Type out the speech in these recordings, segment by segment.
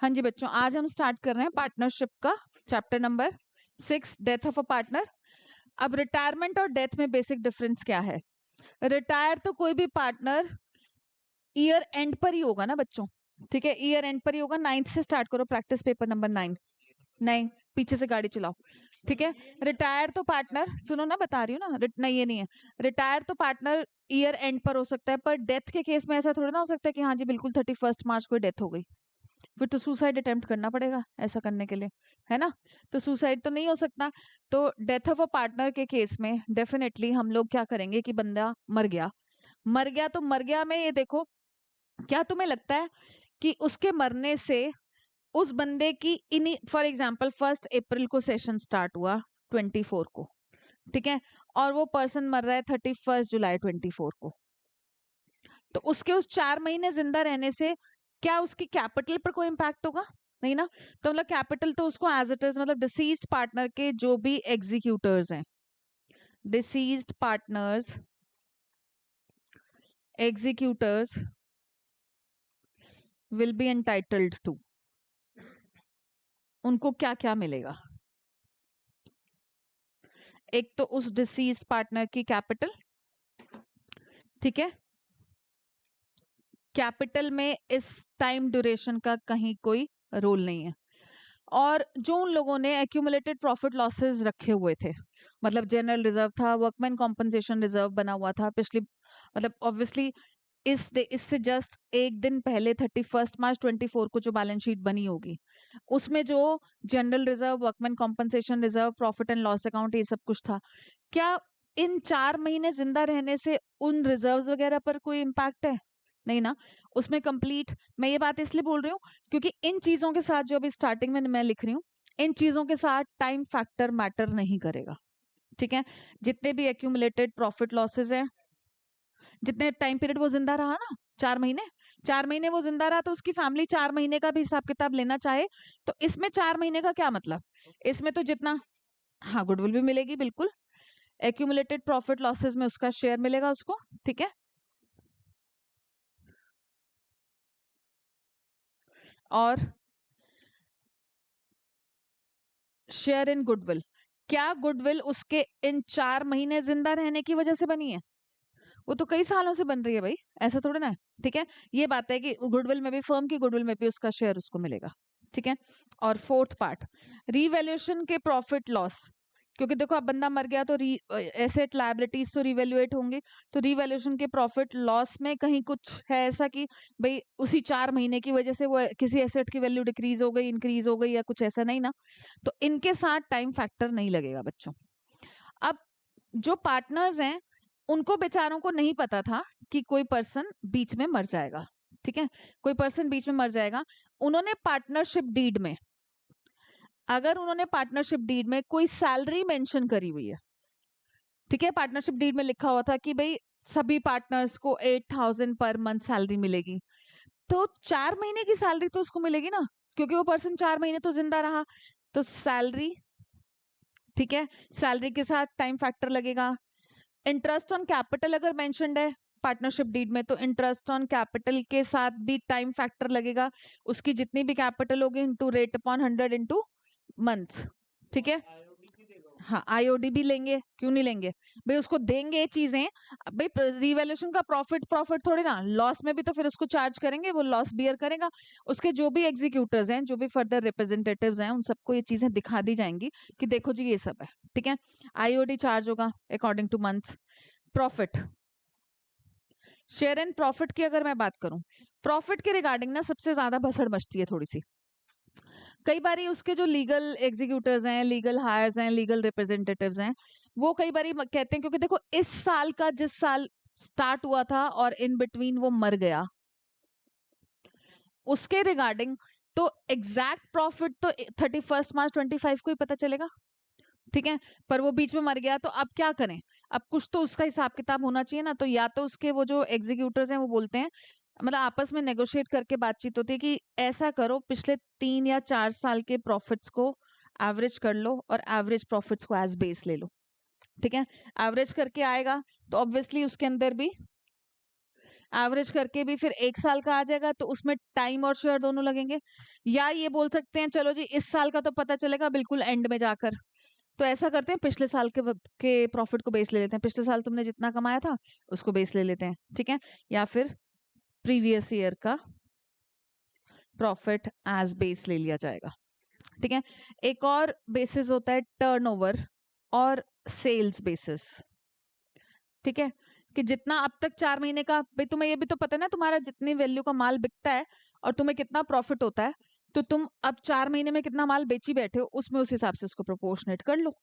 हाँ जी बच्चों, आज हम स्टार्ट कर रहे हैं पार्टनरशिप का chapter number 6, death of a partner. अब रिटायरमेंट और डेथ में बेसिक डिफरेंस क्या है? रिटायर तो कोई भी पार्टनर ईयर एंड पर ही होगा ना बच्चों, ठीक है, ईयर एंड पर ही होगा। 9th से स्टार्ट करो, प्रैक्टिस पेपर नंबर 9। नहीं, पीछे से गाड़ी चलाओ, ठीक है। रिटायर तो पार्टनर, सुनो ना, बता रही हूँ ना, नहीं ये नहीं है। रिटायर तो पार्टनर ईयर एंड पर हो सकता है, पर डेथ के केस में ऐसा थोड़ा ना हो सकता है कि हाँ जी बिल्कुल 31 मार्च को डेथ हो गई, फिर तो सुसाइड अटेम्प्ट करना पड़ेगा ऐसा करने के लिए, है ना। तो सुसाइड तो नहीं हो सकता। तो डेथ ऑफ अ पार्टनर के केस में डेफिनेटली हम लोग क्या करेंगे कि बंदा मर गया, मर गया तो मर गया में ये देखो, क्या तुम्हें लगता है कि उसके मरने से उस बंदे की इन, फॉर एग्जाम्पल 1 अप्रैल को सेशन स्टार्ट हुआ 24 को, ठीक है, और वो पर्सन मर रहा है 31 जुलाई 24 को, तो उसके उस 4 महीने जिंदा रहने से क्या उसकी कैपिटल पर कोई इम्पैक्ट होगा? नहीं ना। तो मतलब कैपिटल तो उसको एज इट इज, मतलब डिसीज्ड पार्टनर के जो भी एग्जीक्यूटर्स हैं, deceased partners executors will be entitled to, उनको क्या क्या मिलेगा? एक तो उस डिसीज पार्टनर की कैपिटल, ठीक है, कैपिटल में इस टाइम ड्यूरेशन का कहीं कोई रोल नहीं है। और जो उन लोगों ने एक्यूमुलेटेड प्रॉफिट लॉसेस रखे हुए थे, मतलब जनरल रिजर्व था, वर्कमैन कॉम्पनसेशन रिजर्व बना हुआ था पिछली, मतलब ऑब्वियसली इससे जस्ट एक दिन पहले 31 मार्च 24 को जो बैलेंस शीट बनी होगी, उसमें जो general reserve, workman compensation reserve, profit and loss account, ये सब कुछ था। क्या इन 4 महीने जिंदा रहने से उन रिजर्व्स वगैरह पर कोई इम्पैक्ट है? नहीं ना। उसमें कंप्लीट, मैं ये बात इसलिए बोल रही हूँ क्योंकि इन चीजों के साथ जो अभी स्टार्टिंग में मैं लिख रही हूँ, इन चीजों के साथ टाइम फैक्टर मैटर नहीं करेगा, ठीक है। जितने भी एक्यूमुलेटेड प्रॉफिट लॉसेस हैं, जितने टाइम पीरियड वो जिंदा रहा ना, 4 महीने, 4 महीने वो जिंदा रहा, तो उसकी फैमिली 4 महीने का भी हिसाब किताब लेना चाहे तो इसमें 4 महीने का क्या मतलब, इसमें तो जितना, हाँ गुडविल भी मिलेगी बिल्कुल, एक्यूमुलेटेड प्रॉफिट लॉसेस में उसका शेयर मिलेगा उसको, ठीक है। और शेयर इन गुडविल, क्या गुडविल उसके इन 4 महीने जिंदा रहने की वजह से बनी है? वो तो कई सालों से बन रही है भाई, ऐसा थोड़ी ना है, ठीक है। ये बात है कि गुडविल में भी, फर्म की गुडविल में भी उसका शेयर उसको मिलेगा, ठीक है। और फोर्थ पार्ट, रीवैल्यूएशन के प्रॉफिट लॉस, क्योंकि देखो अब बंदा मर गया तो एसेट लायबिलिटीज तो रिवैल्यूएट होंगे, तो रीवैल्यूएशन के प्रॉफिट लॉस में कहीं कुछ है ऐसा कि भाई उसी 4 महीने की वजह से वो किसी एसेट की वैल्यू डिक्रीज हो गई, इंक्रीज हो गई, या कुछ ऐसा नहीं ना। तो इनके साथ टाइम फैक्टर नहीं लगेगा बच्चों। अब जो पार्टनर्स हैं उनको बेचारों को नहीं पता था कि कोई पर्सन बीच में मर जाएगा, ठीक है, कोई पर्सन बीच में मर जाएगा। उन्होंने पार्टनरशिप डीड में, अगर उन्होंने पार्टनरशिप डीड में कोई सैलरी मेंशन करी हुई है, ठीक है, पार्टनरशिप डीड में लिखा हुआ था कि भाई सभी पार्टनर्स को 8,000 पर मंथ सैलरी मिलेगी, तो 4 महीने की सैलरी तो उसको मिलेगी ना, क्योंकि वो पर्सन 4 महीने तो जिंदा रहा। तो सैलरी, ठीक है, सैलरी के साथ टाइम फैक्टर लगेगा। इंटरेस्ट ऑन कैपिटल अगर मेंशन्ड है पार्टनरशिप डीड में, तो इंटरेस्ट ऑन कैपिटल के साथ भी टाइम फैक्टर लगेगा, उसकी जितनी भी कैपिटल होगी into rate upon 100 into months, ठीक है। हाँ आईओडी भी लेंगे, क्यों नहीं लेंगे भाई, उसको देंगे ये चीजें। अब भाई रिवैल्यूएशन का प्रॉफिट प्रॉफिट थोड़ी ना, लॉस में भी तो फिर उसको चार्ज करेंगे, वो लॉस बियर करेगा। उसके जो भी एग्जीक्यूटर्स हैं, जो भी फर्दर रिप्रेजेंटेटिव्स हैं, उन सबको ये चीजें दिखा दी जाएंगी कि देखो जी ये सब है, ठीक है। आईओडी चार्ज होगा according two months. Profit, share and profit की अगर मैं बात करूं, प्रॉफिट के रिगार्डिंग ना सबसे ज्यादा भसड़ मचती है थोड़ी सी। कई बारी उसके जो लीगल एग्जीक्यूटर्स हैं, लीगल हायर्स हैं, लीगल रिप्रेजेंटेटिव्स हैं, वो कई बारी कहते हैं, क्योंकि देखो इस साल का जिस साल स्टार्ट हुआ था और इन बिटवीन वो मर गया, उसके रिगार्डिंग तो एग्जैक्ट प्रॉफिट तो 31 मार्च 25 को ही पता चलेगा, ठीक है। पर वो बीच में मर गया तो अब क्या करें? अब कुछ तो उसका हिसाब किताब होना चाहिए ना, तो या तो उसके वो जो एग्जीक्यूटर्स हैं वो बोलते हैं, मतलब आपस में नेगोशिएट करके बातचीत होती है कि ऐसा करो पिछले 3 या 4 साल के प्रॉफिट्स को एवरेज कर लो और एवरेज प्रॉफिट्स को एज बेस ले लो, ठीक है। एवरेज करके आएगा तो ऑब्वियसली उसके अंदर भी एवरेज करके भी फिर 1 साल का आ जाएगा, तो उसमें टाइम और शेयर दोनों लगेंगे। या ये बोल सकते हैं चलो जी इस साल का तो पता चलेगा बिल्कुल एंड में जाकर, तो ऐसा करते हैं पिछले साल के प्रॉफिट को बेस ले लेते हैं, पिछले साल तुमने जितना कमाया था उसको बेस ले लेते हैं, ठीक है। या फिर प्रीवियस ईयर का प्रॉफिट एज बेस ले लिया जाएगा, ठीक है। एक और बेसिस होता है टर्नओवर और सेल्स बेसिस, ठीक है, कि जितना अब तक 4 महीने का, भाई तुम्हें ये भी तो पता है ना तुम्हारा जितनी वैल्यू का माल बिकता है और तुम्हें कितना प्रॉफिट होता है, तो तुम अब 4 महीने में कितना माल बेची बैठे हो उसमें उस हिसाब से उसको प्रोपोर्शनेट कर लो,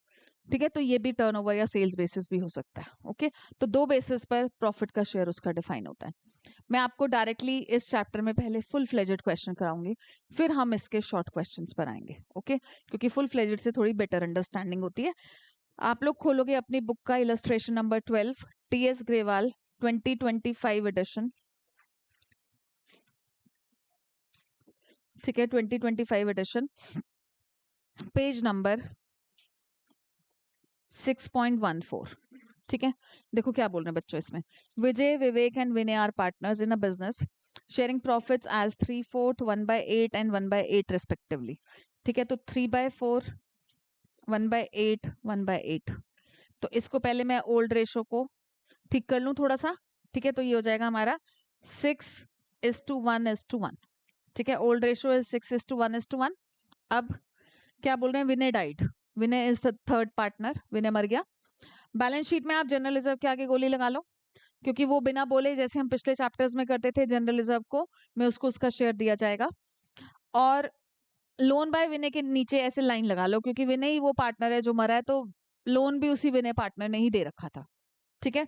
ठीक है। तो ये भी टर्नओवर या सेल्स बेसिस भी हो सकता है, ओके। तो दो बेसिस पर प्रॉफिट का शेयर उसका डिफाइन होता है। मैं आपको डायरेक्टली इस चैप्टर में पहले फुल फ्लेजेड क्वेश्चन कराऊंगी, फिर हम इसके शॉर्ट क्वेश्चंस पर आएंगे, ओके, क्योंकि फुल फ्लेजेड से थोड़ी बेटर अंडरस्टैंडिंग होती है। आप लोग खोलोगे अपनी बुक का illustration number 12, TS Grewal 2025 edition, ठीक है, 2025 एडिशन, पेज नंबर 6.14, ठीक है। देखो क्या बोल रहे हैं बच्चों इसमें, Vijay, Vivek and Vinay are partners in a business sharing profits as 3/4, 1/8 and 1/8 respectively, ठीक है। तो 3/4, 1/8, 1/8, तो इसको पहले मैं ओल्ड रेशो को ठीक कर लूं थोड़ा सा, ठीक है। तो ये हो जाएगा हमारा 6:1:1, ठीक है। Old ratio is 6:1:1। अब क्या बोल रहे हैं, Vinay died, Vinay is the third partner, Vinay मर गया। बैलेंस शीट में आप जनरल रिजर्व के आगे गोली लगा लो, क्योंकि वो बिना बोले जैसे हम पिछले चैप्टर्स में करते थे जनरल रिजर्व को में उसको उसका शेयर दिया जाएगा। और लोन बाय विनय के नीचे ऐसे लाइन लगा लो, क्योंकि विनय ही वो पार्टनर है जो मरा है, तो लोन भी उसी विनय पार्टनर ने ही दे रखा था, ठीक है।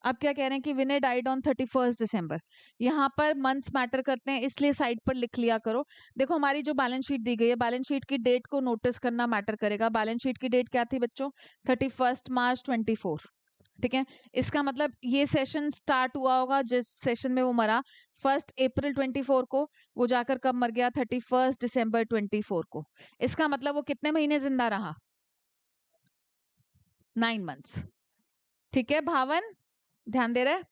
अब क्या कह रहे हैं कि विनय डाइड ऑन 31 दिसंबर, यहाँ पर मंथ्स मैटर करते हैं इसलिए साइड पर लिख लिया करो। देखो हमारी जो बैलेंस शीट दी गई है, बैलेंस शीट की डेट को नोटिस करना मैटर करेगा। बैलेंस शीट की डेट क्या थी बच्चों, 31 मार्च 24, ठीक है। इसका मतलब ये सेशन स्टार्ट हुआ होगा जिस सेशन में वो मरा 1 अप्रैल 24 को, वो जाकर कब मर गया, 31 दिसंबर 24 को। इसका मतलब वो कितने महीने जिंदा रहा, 9 मंथ्स, ठीक है। भावन ध्यान दे रहे,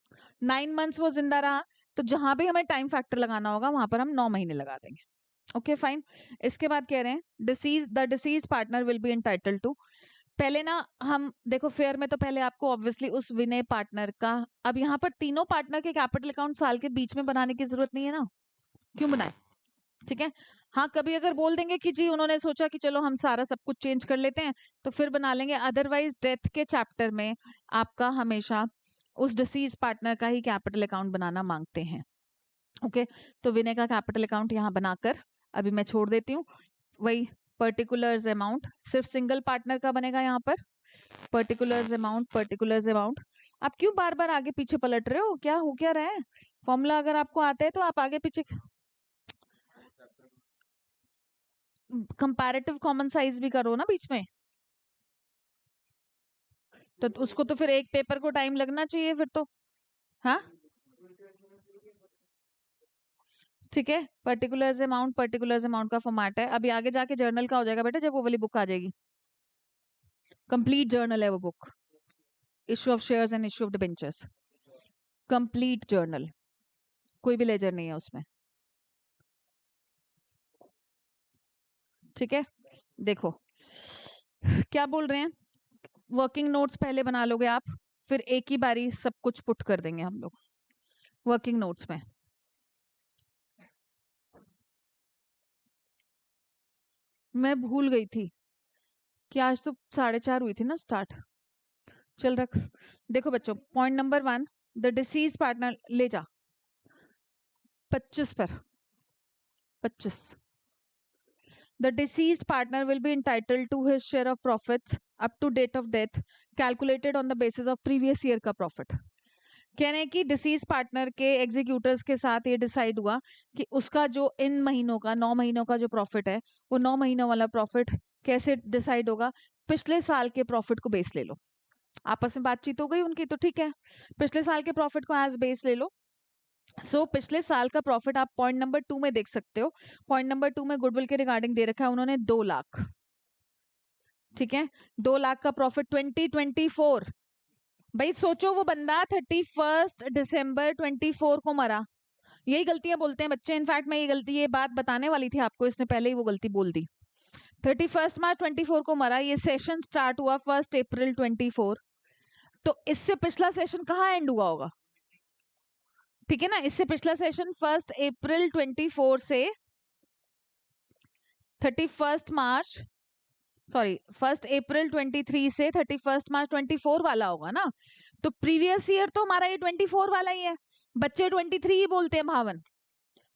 9 मंथ्स वो जिंदा रहा, तो जहां भी हमें टाइम फैक्टर लगाना होगा वहां पर हम 9 महीने लगा देंगे, ओके फाइन। इसके बाद कह रहे हैं the deceased partner will be entitled to, पहले ना हम देखो फेयर में तो पहले आपको ऑब्वियसली उस विनय पार्टनर का, अब यहाँ पर तीनों पार्टनर के कैपिटल अकाउंट साल के बीच में बनाने की जरूरत नहीं है ना, क्यों बनाए, ठीक है। हाँ कभी अगर बोल देंगे कि जी उन्होंने सोचा कि चलो हम सारा सब कुछ चेंज कर लेते हैं तो फिर बना लेंगे, अदरवाइज डेथ के चैप्टर में आपका हमेशा उस डिसीज पार्टनर का ही कैपिटल अकाउंट बनाना मांगते हैं, ओके। तो विनय का कैपिटल अकाउंट यहाँ बनाकर अभी मैं छोड़ देती हूँ। वही पर्टिकुलर्स अमाउंट सिर्फ सिंगल पार्टनर का बनेगा यहाँ पर, पर्टिकुलर्स अमाउंट, पर्टिकुलर्स अमाउंट। आप क्यों बार बार आगे पीछे पलट रहे हो, क्या हो क्या रहा है, फॉर्मूला अगर आपको आता है तो आप आगे पीछे, कंपैरेटिव कॉमन साइज भी करो ना बीच में, तो उसको तो फिर एक पेपर को टाइम लगना चाहिए फिर तो, हाँ ठीक है। पर्टिकुलर्स अमाउंट का फॉर्मेट है, अभी आगे जाके जर्नल का हो जाएगा बेटा जब वो वाली बुक आ जाएगी, कंप्लीट जर्नल है वो book, issue of shares and issue of debentures, complete journal, कोई भी लेजर नहीं है उसमें, ठीक है। देखो क्या बोल रहे हैं, वर्किंग नोट्स पहले बना लोगे आप, फिर एक ही बारी सब कुछ पुट कर देंगे हम लोग वर्किंग नोट्स में। मैं भूल गई थी कि आज तो 4:30 हुई थी ना स्टार्ट, चल रख। देखो बच्चों point number 1, the deceased partner ले जा 25 पर, 25, the deceased partner will be entitled to his share of profits up to date of death calculated on the basis of previous year का profit। कह रहे हैं कि डिसीज पार्टनर के executors के साथ ये डिसाइड हुआ कि उसका जो इन महीनों का 9 महीनों का जो प्रॉफिट है वो 9 महीनों वाला प्रॉफिट कैसे डिसाइड होगा, पिछले साल के प्रॉफिट को बेस ले लो, आपस में बातचीत हो गई उनकी तो ठीक है, पिछले साल के प्रॉफिट को एज बेस ले लो। पिछले साल का प्रॉफिट आप पॉइंट नंबर 2 में देख सकते हो, पॉइंट नंबर 2 में गुडविल के रिगार्डिंग दे रखा है उन्होंने 2 लाख, ठीक है। 2 लाख का प्रॉफिट 2024 भाई सोचो वो बंदा 31 दिसंबर 24 को मरा। यही गलतियां बोलते हैं बच्चे, इनफैक्ट मैं ये बात बताने वाली थी आपको, इसने पहले ही वो गलती बोल दी। 31 मार्च 24 को मरा, ये सेशन स्टार्ट हुआ 1 अप्रैल 24। तो इससे पिछला सेशन कहाँ एंड हुआ होगा? ठीक है ना, इससे पिछला सेशन 1 अप्रैल 24 से 31 मार्च, सॉरी 1 अप्रैल 23 से 31 मार्च 24 वाला होगा ना। तो प्रीवियस ईयर तो हमारा ये 24 वाला ही है, बच्चे 23 ही बोलते हैं भावन।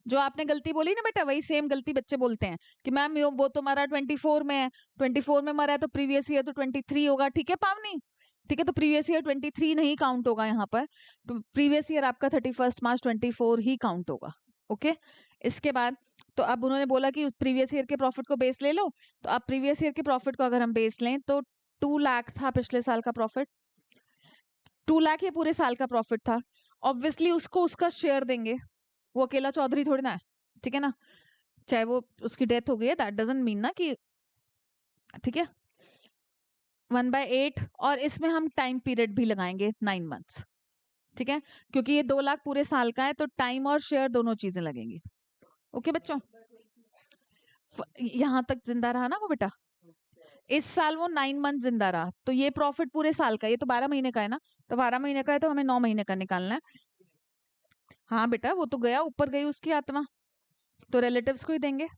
जो आपने गलती बोली ना बेटा, वही सेम गलती बच्चे बोलते हैं कि मैम वो तो हमारा 24 में है, 24 में मरा है तो प्रीवियस ईयर तो 23 होगा। ठीक है पावनी, ठीक है, तो प्रीवियस ईयर 23 नहीं काउंट होगा यहाँ पर, तो प्रीवियस ईयर आपका 31 मार्च 24 ही काउंट होगा। ओके, इसके बाद तो अब उन्होंने बोला कि प्रीवियस ईयर के प्रॉफिट को बेस ले लो। तो अब प्रीवियस ईयर के प्रॉफिट को अगर हम बेस लें तो 2 लाख था पिछले साल का प्रॉफिट, 2 लाख ये पूरे साल का प्रॉफिट था। ऑब्वियसली उसको उसका शेयर देंगे, वो अकेला चौधरी थोड़ी ना है, ठीक है ना, चाहे वो उसकी डेथ हो गई है दैट डजंट मीन ना कि, ठीक है, 1/8, और इसमें हम टाइम पीरियड भी लगाएंगे 9 मंथ्स, ठीक है, क्योंकि ये 2 लाख पूरे साल का है तो टाइम और शेयर दोनों चीजें लगेंगी। ओके बच्चों, यहां तक जिंदा रहा ना वो बेटा, इस साल वो 9 मंथ जिंदा रहा, तो ये प्रॉफिट पूरे साल का, ये तो 12 महीने का है ना, तो 12 महीने का है तो हमें 9 महीने का निकालना है। हाँ बेटा, वो तो गया, ऊपर गई उसकी आत्मा, तो रिलेटिव्स को ही देंगे।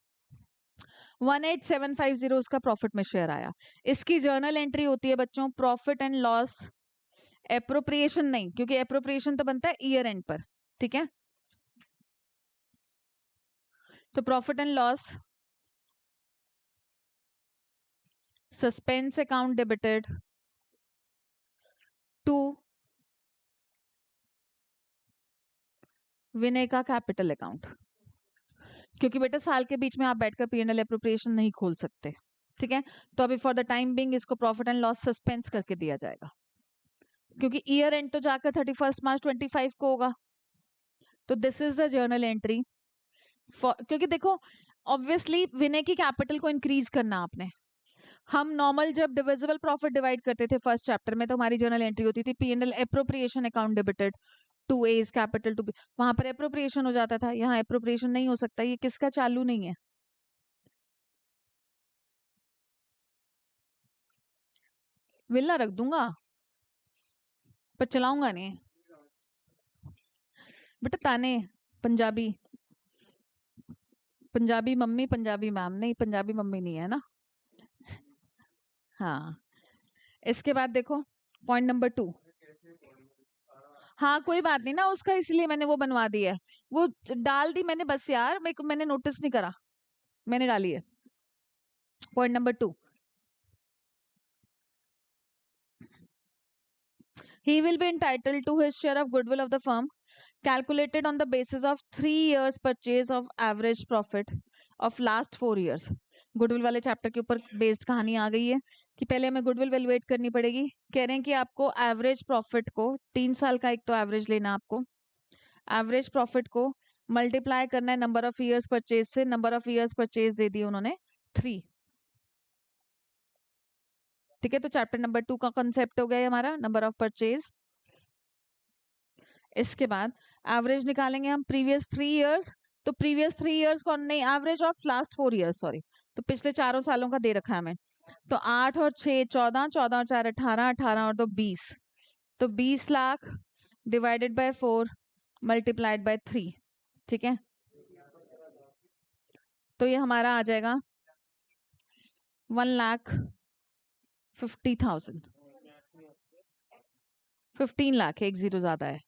18750 उसका प्रॉफिट में शेयर आया। इसकी जर्नल एंट्री होती है बच्चों प्रॉफिट एंड लॉस, एप्रोप्रिएशन नहीं, क्योंकि एप्रोप्रिएशन तो बनता है ईयर एंड पर, ठीक है। तो profit and loss, suspense account debited to Vinay का कैपिटल अकाउंट, क्योंकि बेटा साल के बीच में आप बैठकर पी&एल एप्रोप्रिएशन नहीं खोल सकते, ठीक है। तो अभी फॉर द टाइम बिंग इसको प्रॉफिट एंड लॉस सस्पेंस करके दिया जाएगा, क्योंकि ईयर एंड तो जाकर 31 मार्च 25 को होगा। तो this is the journal entry, क्योंकि देखो ऑब्वियसली विनय की कैपिटल को इंक्रीज करना आपने, हम नॉर्मल जब डिविजिबल प्रॉफिट डिवाइड करते थे फर्स्ट चैप्टर में तो हमारी जर्नल एंट्री होती थी P and L appropriation account debited to A's capital to B, वहां पर एप्रोप्रिएशन हो जाता था, यहाँ एप्रोप्रिएशन नहीं हो सकता, ये किसका चालू नहीं है। विला रख दूंगा पर चलाऊंगा नहीं बेटा, ताने पंजाबी, पंजाबी मम्मी पंजाबी मैम, नहीं पंजाबी मम्मी नहीं है ना। हाँ, इसके बाद देखो पॉइंट नंबर 2, हाँ कोई बात नहीं ना उसका, इसलिए मैंने वो बनवा दी है, वो डाल दी मैंने बस यार, मैंने नोटिस नहीं करा, मैंने डाली है। Point number 2, he will be entitled to his share of goodwill of the firm calculated on the basis of 3 years purchase of average profit of last 4 years। Goodwill वाले चैप्टर के ऊपर बेस्ड कहानी आ गई है कि पहले हमें गुडविल वैल्यूएट करनी पड़ेगी। कह रहे हैं कि आपको एवरेज प्रॉफिट को 3 साल का एक तो एवरेज लेना, आपको एवरेज प्रॉफिट को मल्टीप्लाई करना है नंबर ऑफ ईयर्स परचेज से, नंबर ऑफ ईयर्स परचेज दे दी उन्होंने 3, ठीक है। तो चैप्टर नंबर 2 का कॉन्सेप्ट हो गया हमारा नंबर ऑफ परचेज। इसके बाद एवरेज निकालेंगे हम प्रीवियस 3 इयर्स, तो प्रीवियस 3 इयर्स कौन नहीं, average of last 4 years, sorry, तो पिछले चारों सालों का दे रखा है हमें। तो 8 और 6 14, 14 और 4 18, 18 और 2 20, तो 20 lakh divided by 4 multiplied by 3, ठीक है। तो ये हमारा आ जाएगा 1,50,000, 15 लाख, एक जीरो ज्यादा है।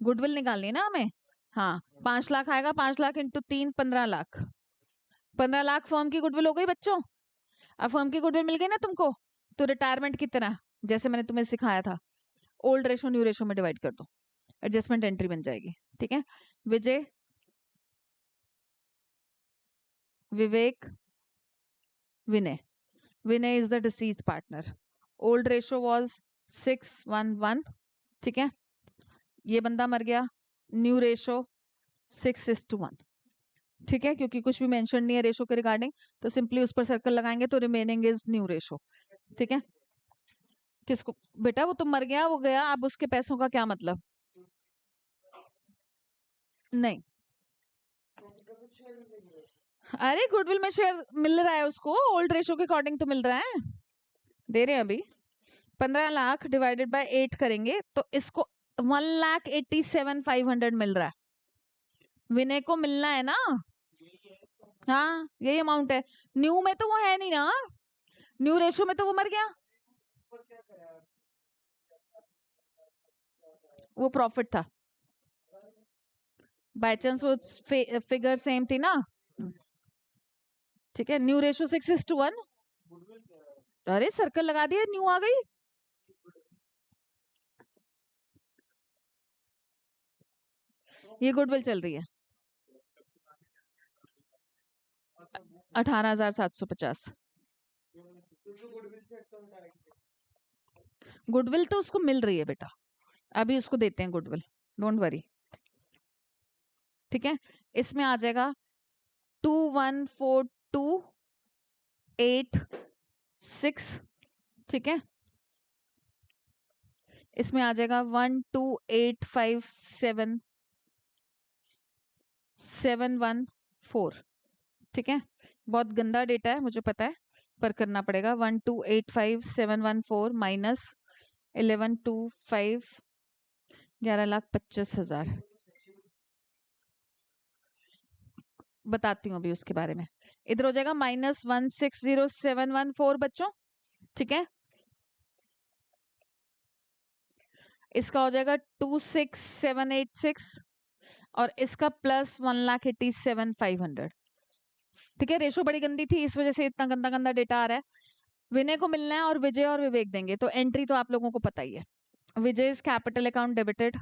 गुडविल निकालनी है ना हमें, हाँ 5 लाख आएगा, 5 लाख इंटू 3 15 लाख, 15 लाख फर्म की गुडविल हो गई बच्चों। अब फर्म की गुडविल मिल गई ना तुमको, तो रिटायरमेंट की तरह जैसे मैंने तुम्हें सिखाया था ओल्ड रेशो न्यू रेशो में डिवाइड कर दो, एडजस्टमेंट एंट्री बन जाएगी, ठीक है। Vijay, Vivek, Vinay, Vinay is the deceased partner, old ratio was 6:1:1, ठीक है, ये बंदा मर गया, न्यू रेशो 6:1, ठीक है, क्योंकि कुछ भी मेंशन नहीं है रेशो के रिगार्डिंग, तो सिंपली उस पर सर्कल लगाएंगे तो रिमेनिंग इज न्यू रेशो, ठीक है। किसको? बेटा वो तो मर गया, वो गया, अब उसके पैसों का क्या मतलब? नहीं, अरे गुडविल में शेयर मिल रहा है उसको, ओल्ड रेशो के अकॉर्डिंग तो मिल रहा है, दे रहे हैं अभी। 15 लाख डिवाइडेड बाय 8 करेंगे तो इसको 1,87,500 मिल रहा है। विनय को मिलना है ना? हाँ यही अमाउंट है। न्यू में तो वो है नहीं ना, न्यू रेशो में तो वो मर गया, वो प्रॉफिट था, बाय चांस वो फिगर सेम थी ना। ठीक है, न्यू रेशो 6:1। अरे सर्कल लगा दिया, न्यू आ गई। ये गुडविल चल रही है 18,750। गुडविल तो उसको मिल रही है बेटा, अभी उसको देते हैं गुडविल, डोंट वरी। ठीक है, इसमें आ जाएगा 214286। ठीक है, इसमें आ जाएगा 12857,714। ठीक है, बहुत गंदा डेटा है मुझे पता है, पर करना पड़ेगा। 1285714 माइनस 1125, 11,25,000। बताती हूँ अभी उसके बारे में। इधर हो जाएगा -160714 बच्चों। ठीक है, इसका हो जाएगा 26,786 और इसका प्लस 1,87,500। ठीक है, रेशो बड़ी गंदी थी, इस वजह से इतना गंदा गंदा डेटा आ रहा है। विनय को मिलना है और विजय और विवेक देंगे, तो एंट्री तो आप लोगों को पता ही है। विजय इज कैपिटल अकाउंट डेबिटेड।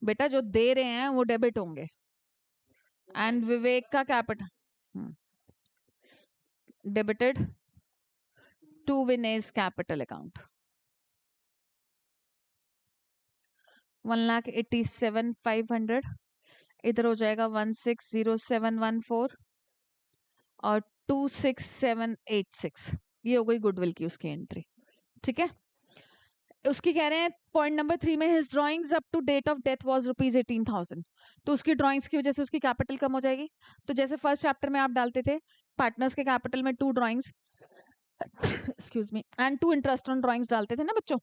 बेटा जो दे रहे हैं वो डेबिट होंगे, एंड विवेक का capital debited to Vinay's capital account. 1,87,500 इधर हो जाएगा 160714 और 26,786। ये हो गई गुडविल की उसकी एंट्री। ठीक है, उसकी कह रहे हैं पॉइंट नंबर 3 में his drawings up to date of death was ₹18,000। तो उसकी ड्राइंग्स की वजह से उसकी कैपिटल कम हो जाएगी। तो जैसे फर्स्ट चैप्टर में आप डालते थे पार्टनर्स के कैपिटल में 2 drawings excuse me and 2 interest on drawings डालते थे ना बच्चों,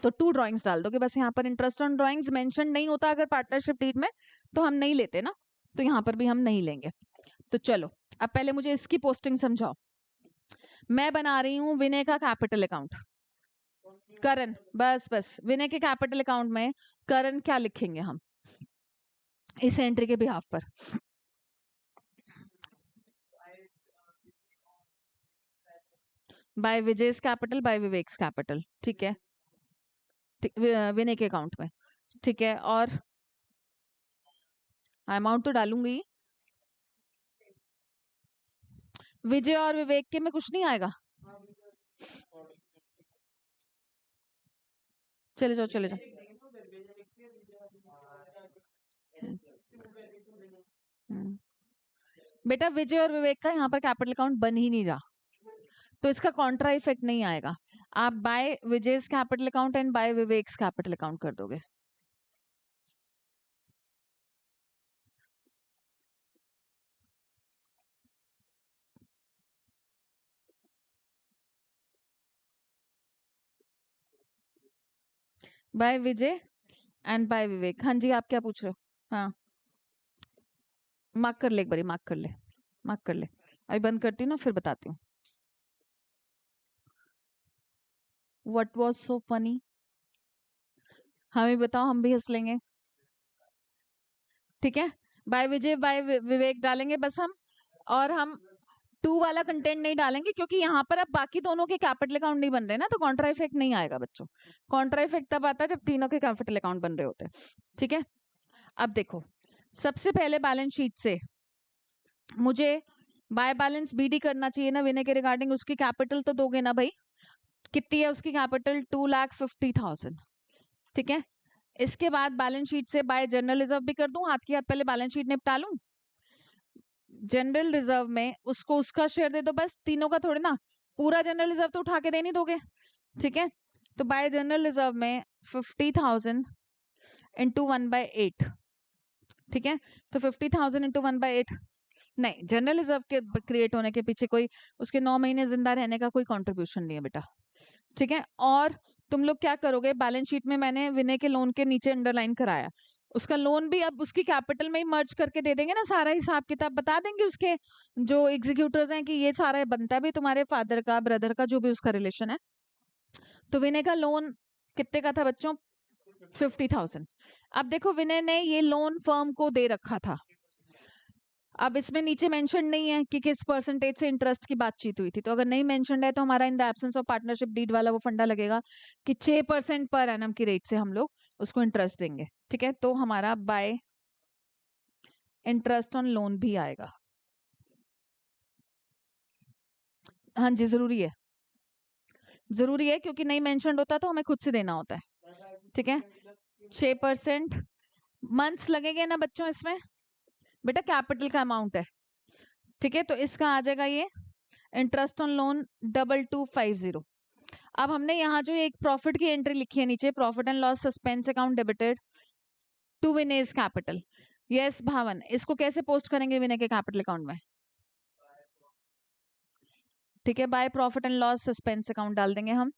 तो 2 ड्राइंग्स डाल दोगे बस। यहाँ पर इंटरेस्ट ऑन ड्राइंग्स मेंशन नहीं होता अगर पार्टनरशिप डीड में, तो हम नहीं लेते ना, तो यहाँ पर भी हम नहीं लेंगे। तो चलो अब पहले मुझे इसकी पोस्टिंग समझाओ। मैं बना रही हूँ विनय का कैपिटल अकाउंट, करण, बस बस विनय के कैपिटल अकाउंट में करण क्या लिखेंगे हम इस एंट्री के बिहाफ पर? By Vijay's capital, by Vivek's capital. ठीक है, विनय के अकाउंट में। ठीक है, और अमाउंट तो डालूंगी, विजय और विवेक के में कुछ नहीं आएगा। चले जाओ चले जाओ। हम्म, बेटा विजय और विवेक का यहाँ पर कैपिटल अकाउंट बन ही नहीं रहा, तो इसका कॉन्ट्रा इफेक्ट नहीं आएगा। आप by Vijay's capital account and by Vivek's capital account कर दोगे। By Vijay and by Vivek. हाँ जी, आप क्या पूछ रहे हो? हाँ, मार्क कर ले एक बारी, मार्क कर ले, मार्क कर ले। अभी बंद करती हूँ ना, फिर बताती हूँ। What was so funny? हमें बताओ, हम भी हंस लेंगे। ठीक है, बाय विजय बाय विवेक डालेंगे बस हम, और हम 2 वाला कंटेंट नहीं डालेंगे क्योंकि यहाँ पर अब बाकी दोनों के कैपिटल अकाउंट नहीं बन रहे ना, तो कॉन्ट्रा इफेक्ट नहीं आएगा बच्चों। कॉन्ट्रा इफेक्ट तब आता है जब तीनों के कैपिटल अकाउंट बन रहे होते हैं। ठीक है, अब देखो, सबसे पहले बैलेंस शीट से मुझे बाय बैलेंस बीडी करना चाहिए ना विनय के रिगार्डिंग। उसकी कैपिटल तो दोगे ना भाई, कितनी है उसकी कैपिटल? 2,50,000। ठीक है, इसके बाद बैलेंस शीट से बाय जनरल रिजर्व भी कर दूं, हाथ की हाथ पहले बैलेंस शीट निपटा लूं। जनरल रिजर्व में उसको उसका शेयर दे दो बस, तीनों का थोड़े ना, पूरा जनरल रिजर्व तो उठा के दे नहीं दोगे, ठीक है। तो बाय जनरल रिजर्व में 50,000 इंटू 1/8, ठीक है। तो 50,000 इंटू 1/8, नहीं, जनरल रिजर्व के क्रिएट होने के पीछे कोई उसके 9 महीने जिंदा रहने का कोई कंट्रीब्यूशन नहीं है बेटा, ठीक है। और तुम लोग क्या करोगे, बैलेंस शीट में मैंने विनय के लोन के नीचे अंडरलाइन कराया, उसका लोन भी अब उसकी कैपिटल में ही मर्ज करके दे देंगे ना, सारा हिसाब किताब बता देंगे उसके जो एग्जीक्यूटर्स हैं कि ये सारा बनता है भी तुम्हारे फादर का, ब्रदर का, जो भी उसका रिलेशन है। तो विनय का लोन कितने का था बच्चों, 50,000। अब देखो विनय ने ये लोन फर्म को दे रखा था, अब इसमें नीचे मेंशन नहीं है कि किस परसेंटेज से इंटरेस्ट की बातचीत हुई थी, तो अगर नहीं मेंशन है तो हमारा in the absence of partnership deed वाला वो फंडा लगेगा कि 6% पर एनम की रेट से हम लोग उसको इंटरेस्ट देंगे, ठीक है। तो हमारा बाय इंटरेस्ट ऑन लोन भी आएगा। हाँ जी, जरूरी है क्योंकि नहीं मेंशन होता तो हमें खुद से देना होता है, ठीक है। 6% मंथ्स लगेंगे ना बच्चों इसमें, बेटा कैपिटल का अमाउंट है, ठीक है। तो इसका आ जाएगा ये इंटरेस्ट ऑन लोन 2250। अब हमने यहाँ जो एक प्रॉफिट की एंट्री लिखी है नीचे, profit and loss suspense account debited to Vinay's capital, yes Bhavan, इसको कैसे पोस्ट करेंगे विनय के कैपिटल अकाउंट में, ठीक है। By profit and loss suspense account डाल देंगे हम।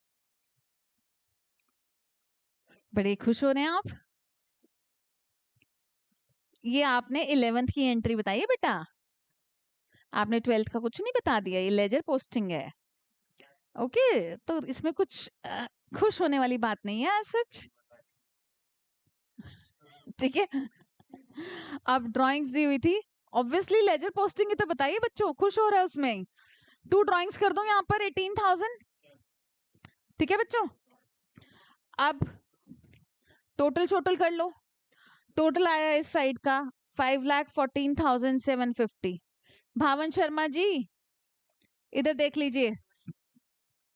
बड़े खुश हो रहे हैं आप, ये आपने 11th की एंट्री बताई है बेटा, आपने 12th का कुछ नहीं बता दिया, ये लेजर पोस्टिंग है, ओके। तो इसमें कुछ खुश होने वाली बात नहीं है सच, ठीक है। अब ड्राइंग्स दी हुई थी, ऑब्वियसली लेजर पोस्टिंग ही तो बताइए बच्चों, खुश हो रहा है उसमें, 2 ड्राइंग्स कर दो यहाँ पर 18,000, ठीक है बच्चों। अब टोटल कर लो, टोटल आया इस साइड का 5,14,750। भावन शर्मा जी इधर देख लीजिए,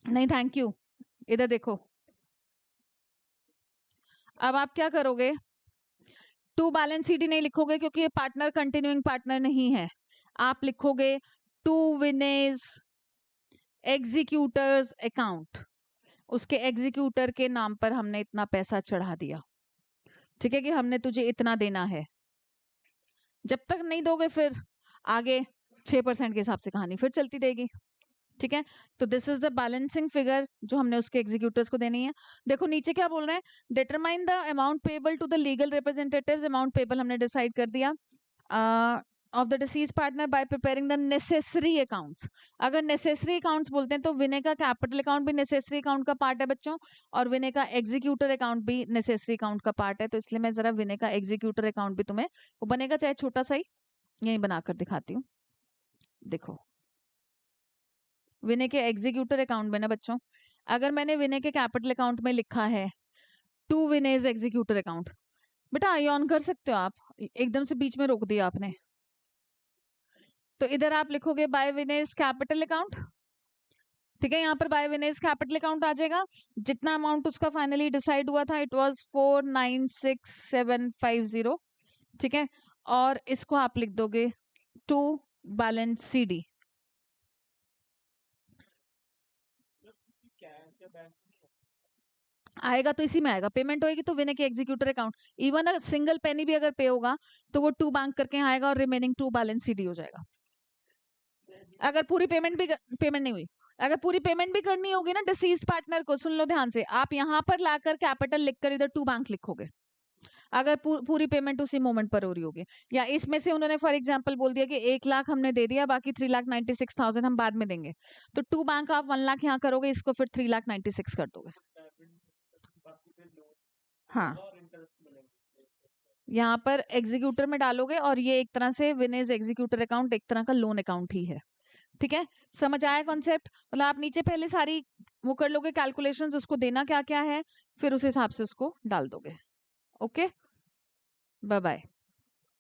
नहीं थैंक यू, इधर देखो। अब आप क्या करोगे, टू बैलेंस सीडी नहीं लिखोगे क्योंकि ये पार्टनर कंटिन्यूइंग पार्टनर नहीं है, आप लिखोगे टू विनेज एग्जीक्यूटर्स अकाउंट, उसके एग्जीक्यूटर के नाम पर हमने इतना पैसा चढ़ा दिया, ठीक है, कि हमने तुझे इतना देना है, जब तक नहीं दोगे फिर आगे 6% के हिसाब से कहानी फिर चलती रहेगी, ठीक है। तो this is the balancing figure जो हमने उसके एग्जीक्यूटर्स को देनी है। देखो नीचे क्या बोल रहे हैं, determine the amount payable to the legal representatives, amount payable हमने डिसाइड कर दिया of the deceased partner by preparing the necessary accounts. अगर नेसेसरी अकाउंट्स बोलते हैं तो विनय का कैपिटल अकाउंट भी नेसेसरी अकाउंट का पार्ट है बच्चों, और विनय का एग्जीक्यूटर अकाउंट भी नेसेसरी अकाउंट का पार्ट है, तो इसलिए मैं जरा विनय का एग्जीक्यूटर अकाउंट भी तुम्हें वो बनेगा चाहे छोटा सा ही, यही बनाकर दिखाती हूँ। देखो विनय के एग्जीक्यूटर अकाउंट में ना बच्चों, अगर मैंने विनय के कैपिटल अकाउंट में लिखा है टू विनेज एग्जीक्यूटर अकाउंट, बेटा आई ऑन कर सकते हो आप, एकदम से बीच में रोक दिया आपने, तो इधर आप लिखोगे बाय विनेज कैपिटल अकाउंट, ठीक है। यहाँ पर बाय विनेज कैपिटल अकाउंट आ जाएगा, जितना अमाउंट उसका फाइनली डिसाइड हुआ था इट वाज 496,750, ठीक है। और इसको आप लिख दोगे टू बैलेंस सीडी, आएगा तो इसी में आएगा, पेमेंट होगी तो विनय के executor account, even single penny भी अगर पे होगा तो वो टू बैंक करके आएगा और रिमेनिंग टू बैलेंस सीडी हो जाएगा। अगर पूरी पेमेंट नहीं हुई, अगर पूरी पेमेंट भी करनी होगी ना डिसीज पार्टनर को, सुन लो ध्यान से, आप यहाँ पर लाकर कैपिटल लिखकर इधर टू बैंक लिखोगे, अगर पूरी पेमेंट उसी मोमेंट पर हो रही होगी, या इसमें से उन्होंने फॉर एग्जांपल बोल दिया कि 1 लाख हमने दे दिया बाकी 3,96,000 हम बाद में देंगे, तो टू बैंक आप 1 लाख यहाँ करोगे, इसको फिर 3,96,000 कर दोगे, हाँ यहाँ पर एग्जीक्यूटर में डालोगे, और ये एक तरह से विनेज एग्जीक्यूटर अकाउंट एक तरह का लोन अकाउंट ही है, ठीक है। समझ आया कॉन्सेप्ट, मतलब आप नीचे पहले सारी वो कर लोगे कैलकुलेशंस, उसको देना क्या क्या है, फिर उस हिसाब से उसको डाल दोगे, ओके, बाय बाय।